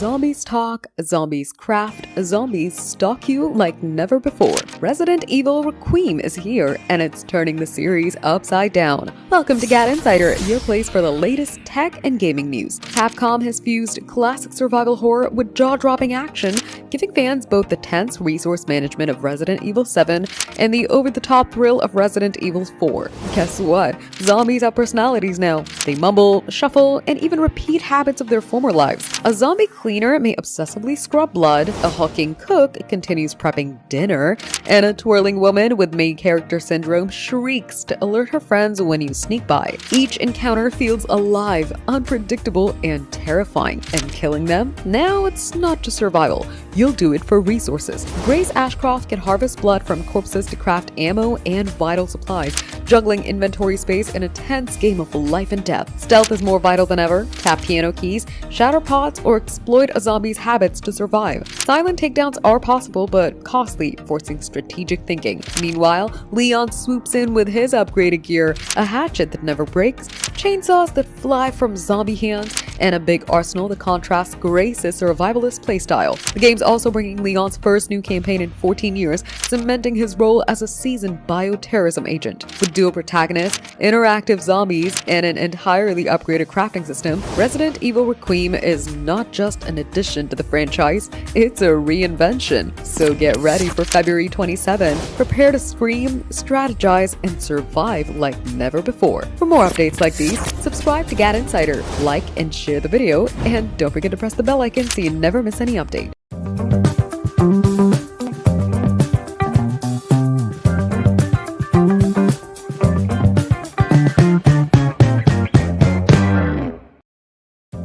Zombies talk, zombies craft, zombies stalk you like never before. Resident Evil Requiem is here, and it's turning the series upside down. Welcome to GadInsider, your place for the latest tech and gaming news. Capcom has fused classic survival horror with jaw-dropping action, giving fans both the tense resource management of Resident Evil 7 and the over-the-top thrill of Resident Evil 4. Guess what? Zombies have personalities now. They mumble, shuffle, and even repeat habits of their former lives. A zombie cleaner may obsessively scrub blood, a hulking cook continues prepping dinner, and a twirling woman with main character syndrome shrieks to alert her friends when you sneak by. Each encounter feels alive, unpredictable, and terrifying, and killing them? Now it's not just survival. You'll do it for resources. Grace Ashcroft can harvest blood from corpses to craft ammo and vital supplies, juggling inventory space in a tense game of life and death. Stealth is more vital than ever. Tap piano keys, shatter pots, or exploit a zombie's habits to survive. Silent takedowns are possible but costly, forcing strategic thinking. Meanwhile, Leon swoops in with his upgraded gear, a hatchet that never breaks, chainsaws that fly from zombie hands, and a big arsenal that contrasts Grace's survivalist playstyle. The game's also bringing Leon's first new campaign in 14 years, cementing his role as a seasoned bioterrorism agent. With dual protagonists, interactive zombies, and an entirely upgraded crafting system, Resident Evil Requiem is not just an addition to the franchise, it's a reinvention. So get ready for February 27. Prepare to scream, strategize, and survive like never before. For more updates like these, subscribe to GadInsider, like and share the video, and don't forget to press the bell icon so you never miss any update.